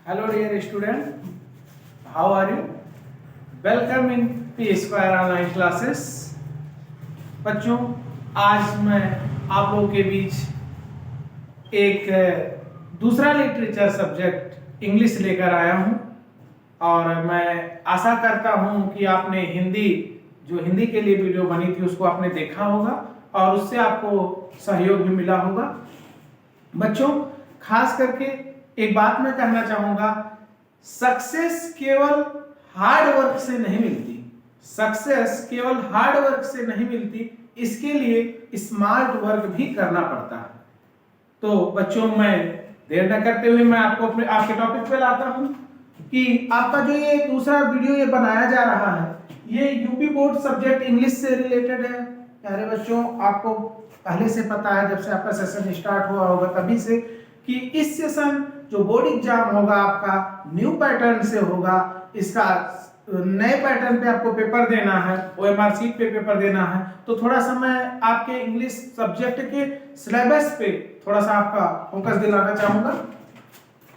Hello dear student, how are you? Welcome in P Square online classes. बच्चों, आज मैं आप लोगों के बीच एक दूसरा लिटरेचर सब्जेक्ट इंग्लिश लेकर आया हूं और मैं आशा करता हूं कि आपने हिंदी के लिए वीडियो बनी थी उसको आपने देखा होगा और उससे आपको सहयोग भी मिला होगा। बच्चों, खास करके एक बात मैं कहना चाहूंगा, सक्सेस केवल हार्ड वर्क से नहीं मिलती। सक्सेस केवल हार्ड वर्क से नहीं मिलती, इसके लिए स्मार्ट वर्क भी करना पड़ता है। तो बच्चों, मैं देर न करते हुए मैं आपके टॉपिक पे लाता हूं कि आपका जो ये दूसरा वीडियो ये बनाया जा रहा है, ये यूपी बोर्ड सब्जेक्ट इंग्लिश से रिलेटेड है। प्यारे बच्चों, आपको पहले से पता है, जब से आपका सेशन स्टार्ट हुआ होगा तभी से, कि इस सेशन जो बोर्ड एग्जाम होगा आपका न्यू पैटर्न से होगा। इसका नए पैटर्न पे आपको पेपर देना है, ओएमआर शीट पे पेपर देना है। तो थोड़ा सा मैं आपके इंग्लिश सब्जेक्ट के सिलेबस पे थोड़ा सा आपका फोकस दिलाना चाहूंगा।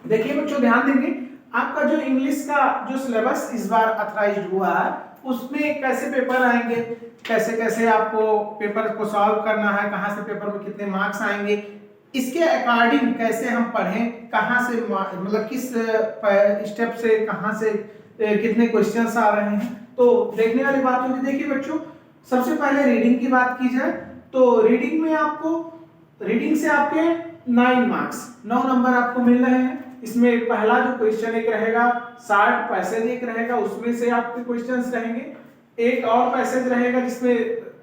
देखिए बच्चों, ध्यान देंगे, आपका जो इंग्लिश का जो सिलेबस इस बार अथराइज्ड हुआ है उसमें कैसे पेपर आएंगे, कैसे कैसे आपको पेपर को सॉल्व करना है, कहां से पेपर में कितने मार्क्स आएंगे, इसके अकॉर्डिंग कैसे हम पढ़ें, कहां से मतलब किस स्टेप से कहां से कितने क्वेश्चंस आ रहे हैं, तो देखने वाली बात होगी। देखिए बच्चों, सबसे पहले रीडिंग की बात की जाए तो रीडिंग में रीडिंग से आपके 9 नंबर आपको मिल रहे हैं। इसमें पहला जो क्वेश्चन एक रहेगा, शार्ट पैसेज एक रहेगा, उसमें से आपके क्वेश्चंस रहेंगे। एक और पैसेज रहेगा जिसमें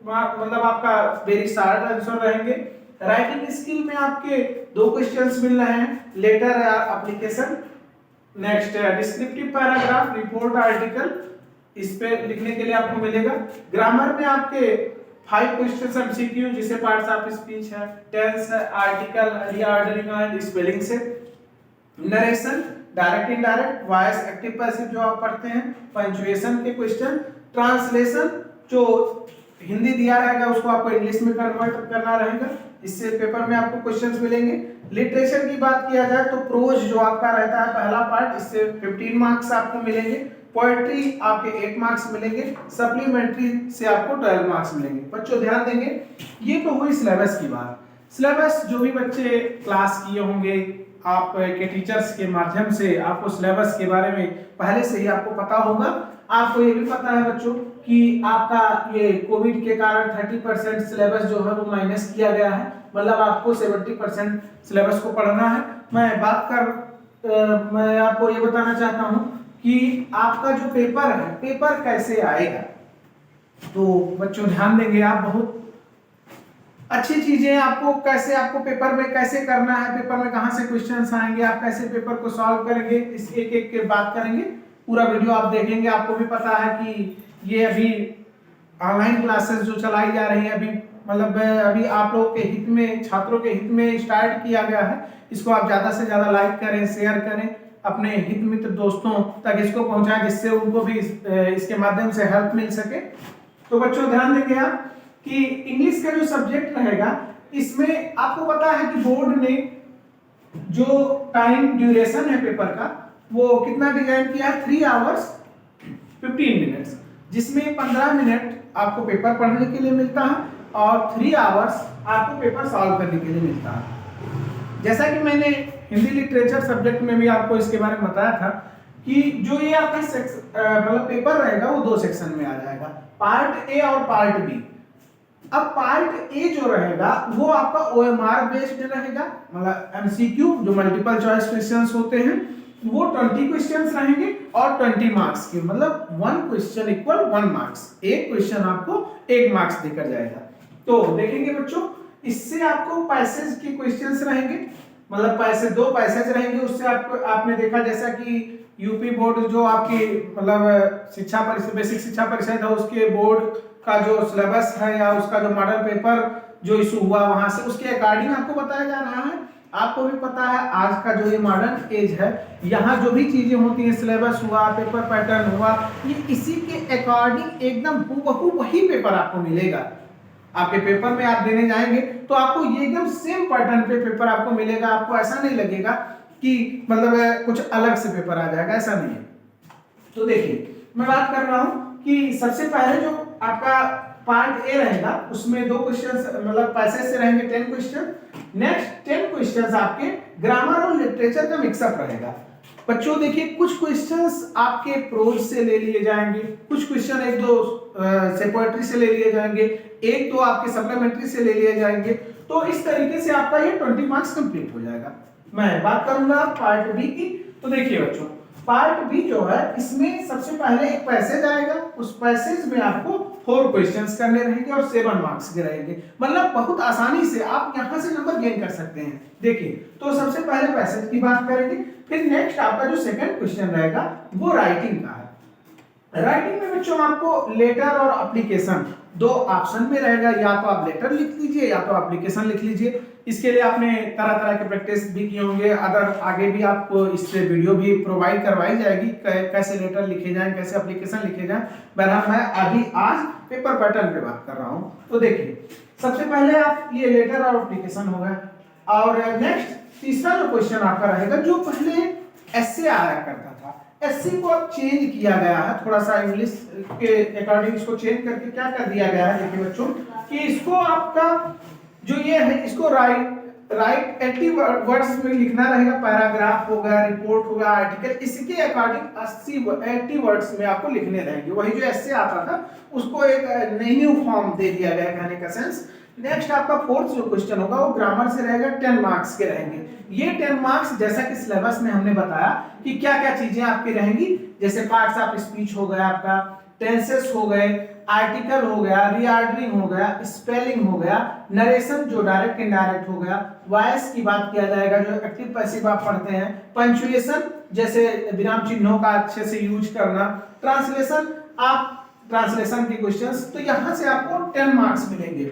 मतलब आपका वेरी शार्ट आंसर रहेंगे। राइटिंग स्किल में आपके 2 क्वेश्चंस मिल रहे हैं, लेटर या application. Next descriptive paragraph, report, article, इस पे लिखने के लिए आपको मिलेगा। ग्रामर में आपके 5 क्वेश्चंस एमसीक्यू, जिसे पार्ट्स ऑफ स्पीच है, टेंस है, आर्टिकल, रीऑर्डरिंग एंड स्पेलिंग से। Narration, direct indirect, voice, active passive जो आप पढ़ते हैं, पंक्चुएशन के क्वेश्चन, ट्रांसलेशन जो हिंदी दिया रहेगा उसको आपको इंग्लिश में कन्वर्ट करना रहेगा, इससे पेपर में आपको क्वेश्चंस मिलेंगे। लिटरेचर की बात किया जाए तो प्रोज जो आपका रहता है पहला पार्ट, इससे 15 मार्क्स आपको मिलेंगे। पोएट्री आपके 8 मार्क्स मिलेंगे। सप्लीमेंट्री से आपको 12 मार्क्स मिलेंगे। बच्चों ध्यान देंगे, ये तो हुई सिलेबस की बात। सिलेबस जो भी बच्चे क्लास किए होंगे, आपके टीचर्स के माध्यम से आपको सिलेबस के बारे में पहले से ही आपको पता होगा। आपको ये भी पता है बच्चों कि आपका ये कोविड के कारण 30% सिलेबस जो है वो माइनस किया गया है, मतलब आपको 70% सिलेबस को पढ़ना है। मैं आपको ये बताना चाहता हूं कि आपका जो पेपर है, पेपर कैसे आएगा। तो बच्चों ध्यान देंगे, आप बहुत अच्छी चीजें आपको पेपर में कैसे करना है, पेपर में कहां से क्वेश्चंस आएंगे, आप कैसे पेपर को सॉल्व करेंगे, इस एक के बात करेंगे। पूरा वीडियो आप देखेंगे। आपको भी पता है कि ये अभी ऑनलाइन क्लासेस जो चलाई जा रही है, अभी आप लोगों के हित में, छात्रों के हित में स्टार्ट किया गया है। इसको आप ज्यादा से ज्यादा लाइक करें, शेयर करें अपने हित मित्र दोस्तों तक इसको पहुंचाएं, जिससे उनको भी इसके माध्यम से हेल्प मिल सके। तो बच्चों ध्यान देंगे आप कि इंग्लिश का जो सब्जेक्ट रहेगा, इसमें आपको पता है कि बोर्ड ने जो टाइम ड्यूरेशन है पेपर का, वो कितना डिजाइन किया है, 3 आवर्स 15 मिनट्स, जिसमें 15 मिनट आपको पेपर पढ़ने के लिए मिलता है और 3 आवर्स आपको पेपर सॉल्व करने के लिए मिलता है। जैसा कि मैंने हिंदी लिटरेचर सब्जेक्ट में भी आपको इसके बारे में बताया था कि जो ये आपका मतलब पेपर रहेगा वो 2 सेक्शन में आ जाएगा, पार्ट ए और पार्ट बी। अब पार्ट ए जो रहेगा वो आपका ओएमआर बेस्ड रहेगा, मतलब एमसीक्यू जो मल्टीपल चॉइस क्वेश्चंस होते हैं, वो 20 क्वेश्चंस रहेंगे और 20 मार्क्स के, मतलब 1 क्वेश्चन इक्वल 1 मार्क्स। एक क्वेश्चन आपको 1 मार्क्स देकर जाएगा। तो देखेंगे बच्चों, इससे आपको पैसेज के क्वेश्चंस रहेंगे, मतलब 2 पैसेज रहेंगे। उससे आपने देखा जैसा कि यूपी बोर्ड जो आपकी मतलब शिक्षा परिषद, बेसिक शिक्षा परिषद है, उसके बोर्ड का जो सिलेबस है या उसका जो मॉडल पेपर जो इशू हुआ वहां से, उसके अकॉर्डिंग आपको बताया जा रहा है। आपको भी पता है आज का जो ये मॉडर्न एज है, यहाँ जो भी चीजें होती हैं, सिलेबस हुआ, पेपर पैटर्न हुआ, ये इसी के अकॉर्डिंग एकदम हूबहू वही पेपर आपको मिलेगा। आपके पेपर में आप देने जाएंगे तो आपको ये एकदम सेम पैटर्न पे पेपर आपको मिलेगा। आपको ऐसा नहीं लगेगा कि मतलब कुछ अलग से पेपर आ जाएगा, ऐसा नहीं है। तो देखिए मैं बात कर रहा हूं कि सबसे पहले जो आपका पार्ट ए रहेगा उसमें 2 क्वेश्चंस मतलब पैसेज से रहेंगे 10 क्वेश्चन। नेक्स्ट 10 क्वेश्चंस आपके ग्रामर और लिटरेचर का मिक्सअप रहेगा। बच्चों देखिए कुछ क्वेश्चंस आपके प्रोज से ले लिए जाएंगे, कुछ क्वेश्चन एक दो से पोएट्री से ले लिए जाएंगे, एक दो आपके सप्लीमेंट्री से ले लिए जाएंगे। तो इस तरीके से आपका ये 20 मार्क्स कंप्लीट हो जाएगा। मैं बात करूंगा पार्ट बी की। तो देखिए बच्चों पार्ट बी जो है इसमें सबसे पहले एक पैसेज आएगा, उस पैसेज में आपको 4 क्वेश्चंस करने रहेंगे और 7 मार्क्स के रहेंगे। मतलब बहुत आसानी से आप यहां से नंबर गेन कर सकते हैं। देखिए तो सबसे पहले पैसेज की बात करेंगे, फिर नेक्स्ट आपका जो सेकंड क्वेश्चन रहेगा वो राइटिंग का है। राइटिंग में बच्चों आपको लेटर और एप्लीकेशन 2 ऑप्शन में रहेगा, या तो आप लेटर लिख लीजिए या तो एप्लीकेशन लिख लीजिए। इसके लिए आपने तरह तरह के प्रैक्टिस भी किए होंगे, अदर आगे भी आपको इससे वीडियो भी प्रोवाइड करवाई जाएगी कैसे लेटर लिखे जाएं, कैसे एप्लीकेशन लिखे जाएं। बहरहाल मैं अभी आज पेपर पैटर्न पे बात कर रहा हूं। तो देखिए सबसे पहले आप ये लेटर और एप्लीकेशन हो गया, और नेक्स्ट तीसरा जो क्वेश्चन आपका रहेगा जो पहले एस्से आया करता था, एस्से को अब चेंज किया गया है, थोड़ा सा इंग्लिश के अकॉर्डिंग इसको चेंज करके क्या कर दिया गया है। देखिए बच्चों कि इसको आपका जो ये है इसको राइट 80 वर्ड्स में लिखना रहेगा, पैराग्राफ हो गया, रिपोर्ट हो गया, आर्टिकल, इसके अकॉर्डिंग 80 वर्ड्स में आपको लिखने रहेंगे। वही जो एस्से आता था उसको एक न्यू फॉर्म दे दिया गया कहने का सेंस। नेक्स्ट आपका फोर्थ जो क्वेश्चन होगा वो ग्रामर से रहेगा, 10 मार्क्स के रहेंगे। ये 10 मार्क्स जैसा कि सिलेबस में हमने बताया कि क्या क्या चीजें आपकी रहेंगी, जैसे पार्ट्स ऑफ स्पीच हो गया, आपका टेंसेस हो गए, आर्टिकल हो गया, रीऑर्डरिंग हो गया, स्पेलिंग हो गया, नरेशन जो डायरेक्ट इनडायरेक्ट हो गया, वॉइस की बात किया जाएगा जो एक्टिव पैसिव आप पढ़ते हैं, पंक्चुएशन जैसे विराम चिन्हों का अच्छे से यूज करना, ट्रांसलेशन आप ट्रांसलेशन के क्वेश्चंस। तो यहां से आपको 10 मार्क्स मिलेंगे।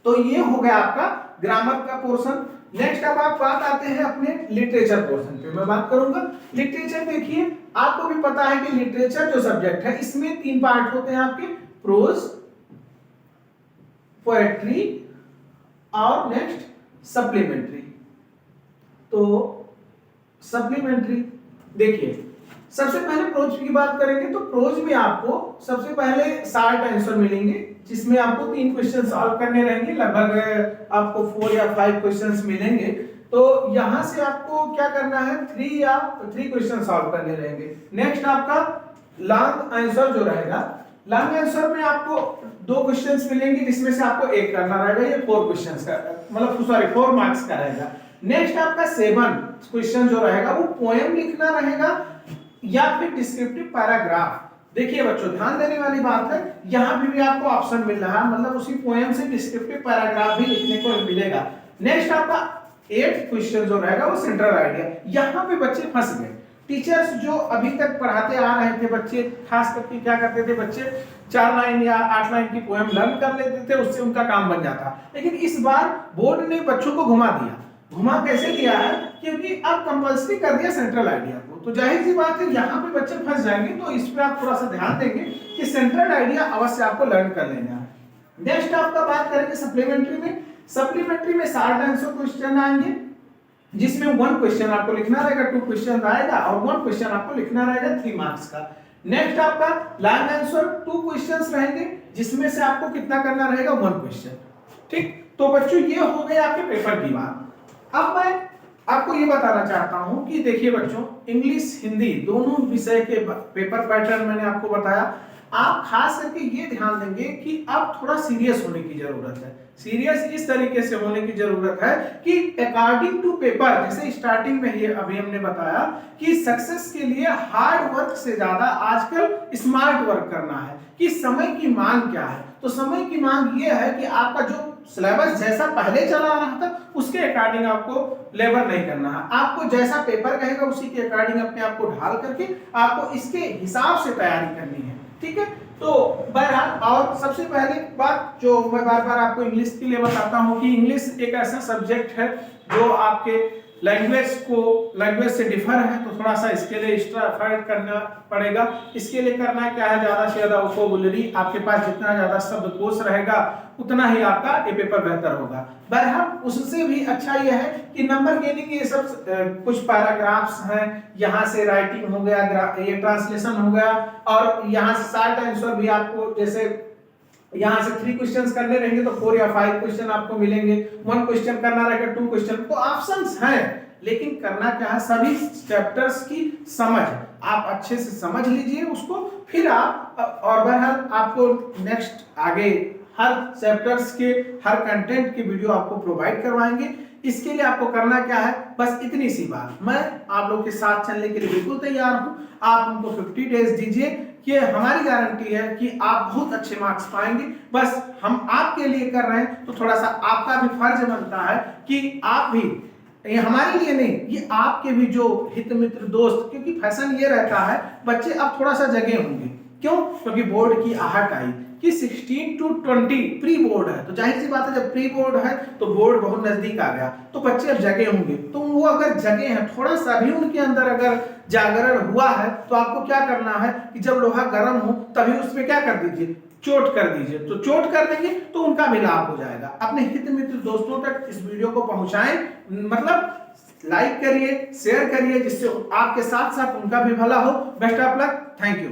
तो ये हो गया आपका ग्रामर का पोर्शन। नेक्स्ट अब आप बात आते हैं अपने लिटरेचर पोर्शन पे, मैं बात करूंगा। लिटरेचर देखिए आपको भी पता है कि लिटरेचर जो सब्जेक्ट है इसमें 3 पार्ट होते हैं आपके, प्रोज, पोएट्री और नेक्स्ट सप्लीमेंट्री। तो सप्लीमेंट्री देखिए सबसे पहले प्रोज की बात करेंगे तो प्रोज में आपको सबसे पहले 60 आंसर मिलेंगे जिसमें आपको 3 क्वेश्चन सॉल्व करने रहेंगे, लगभग आपको 4 या 5 क्वेश्चंस मिलेंगे। तो यहां से आपको क्या करना है, 3 क्वेश्चन सॉल्व करने रहेंगे। नेक्स्ट आपका लॉन्ग आंसर जो रहेगा, लॉन्ग आंसर में आपको 2 क्वेश्चंस मिलेंगे जिसमें से आपको 1 करना रहेगा, ये 4 क्वेश्चंस का मतलब 4 मार्क्स का रहेगा। नेक्स्ट आपका 7 क्वेश्चन जो रहेगा वो पोएम लिखना रहेगा या फिर डिस्क्रिप्टिव पैराग्राफ। देखिए बच्चों ध्यान देने वाली बात है, यहां भी आपको ऑप्शन मिल रहा है, मतलब उसी पोएम से डिस्क्रिप्टिव पैराग्राफ भी लिखने को मिलेगा। नेक्स्ट आपका 8 क्वेश्चन जो रहेगा वो सेंट्रल आइडिया। यहां पे बच्चे फंस गए, टीचर्स जो अभी तक पढ़ाते आ रहे थे बच्चे खास करके क्या करते थे, बच्चे 4 लाइन या 8 लाइन की पोएम लर्न कर लेते थे, उससे उनका काम बन जाता। लेकिन इस बार बोर्ड ने बच्चों को घुमा दिया। घुमा कैसे दिया है, क्योंकि अब कंपल्सरी कर दिया सेंट्रल आइडिया को। तो जाहिर सी बात है यहाँ पे बच्चे फंस जाएंगे, तो इस पे आप थोड़ा सा ध्यान देंगे कि सेंट्रल आइडिया अवश्य आपको लर्न कर लेना है। नेक्स्ट आपका बात करेंगे सप्लीमेंट्री में। सप्लीमेंट्री में 60 आंसर क्वेश्चन आएंगे जिसमें 1 क्वेश्चन आपको लिखना रहेगा, 2 क्वेश्चन आएगा और 1 क्वेश्चन आपको लिखना रहेगा 3 मार्क्स का। नेक्स्ट आपका लॉन्ग आंसर 2 क्वेश्चंस रहेंगे जिसमें से आपको कितना करना रहेगा, 1 क्वेश्चन। ठीक, तो बच्चों ये हो गए आपके पेपर की बात। अब मैं आपको ये बताना चाहता हूं कि देखिए बच्चों इंग्लिश हिंदी दोनों विषय के पेपर पैटर्न मैंने आपको बताया। आप खास करके ये ध्यान देंगे कि अब थोड़ा सीरियस होने की जरूरत है। सीरियस इस तरीके से होने की जरूरत है कि अकॉर्डिंग टू पेपर, जैसे स्टार्टिंग में ये अभी हमने बताया कि सक्सेस के लिए हार्ड वर्क से ज्यादा आजकल स्मार्ट वर्क करना है कि समय की मांग क्या है। तो समय की मांग ये है कि आपका जो सिलेबस जैसा पहले चला रहा था उसके अकॉर्डिंग आपको लेबर नहीं करना है। आपको जैसा पेपर कहेगा उसी के अकॉर्डिंग अपने आप को ढाल करके आपको इसके हिसाब से तैयारी करनी है। ठीक है, तो बहरहाल और सबसे पहली बात जो मैं बार बार आपको इंग्लिश के लिए बताता हूँ कि इंग्लिश एक ऐसा सब्जेक्ट है जो आपके लैंग्वेज से डिफर है तो थोड़ा सा इसके लिए एक्स्ट्रा एफर्ट करना पड़ेगा। इसके लिए करना क्या है, ज्यादा से ज्यादा वोकैबुलरी, आपके पास जितना ज्यादा शब्दकोश रहेगा उतना ही आपका ये पेपर बेहतर होगा। बहरहाल उससे भी अच्छा यह है कि नंबर गेनिंग ये सब कुछ पैराग्राफ्स हैं, यहाँ से राइटिंग हो गया, ये ट्रांसलेशन हो गया, और यहाँ से शॉर्ट आंसर भी आपको, जैसे यहाँ से 3 क्वेश्चंस करने रहेंगे तो 4 या 5 क्वेश्चन आपको मिलेंगे, 1 क्वेश्चन करना रहेगा 2 क्वेश्चन, तो ऑप्शंस हैं। लेकिन करना क्या है, सभी चैप्टर्स की समझ आप अच्छे से समझ लीजिए उसको, फिर आप, और बहरहाल आपको नेक्स्ट आगे हर चैप्टर्स के हर कंटेंट की वीडियो आपको प्रोवाइड करवाएंगे। इसके लिए आपको करना क्या है, बस इतनी सी बात, मैं आप लोग के साथ चलने के लिए बिल्कुल तैयार हूं। आप हमको 50 डेज दीजिए, कि हमारी गारंटी है कि आप बहुत अच्छे मार्क्स पाएंगे। बस हम आपके लिए कर रहे हैं तो थोड़ा सा आपका भी फर्ज बनता है कि आप भी, ये हमारे लिए नहीं, ये आपके भी जो हित मित्र दोस्त, क्योंकि फैशन ये रहता है बच्चे अब थोड़ा सा जगे होंगे, क्यों, क्योंकि बोर्ड की आहट आई कि 16 to 20 प्री बोर्ड है, तो जाहिर सी बात है जब प्री बोर्ड है तो बोर्ड बहुत नजदीक आ गया, तो बच्चे अब जगे होंगे। तो वो अगर जगे हैं, थोड़ा सा भी उनके अंदर अगर जागरण हुआ है, तो आपको क्या करना है कि जब लोहा गर्म हो तभी उसमें क्या कर दीजिए, चोट कर दीजिए। तो चोट कर देंगे तो उनका भी लाभ हो जाएगा। अपने हित मित्र दोस्तों तक इस वीडियो को पहुंचाएं, मतलब लाइक करिए, शेयर करिए, जिससे आपके साथ साथ उनका भी भला हो। Best of luck, thank you.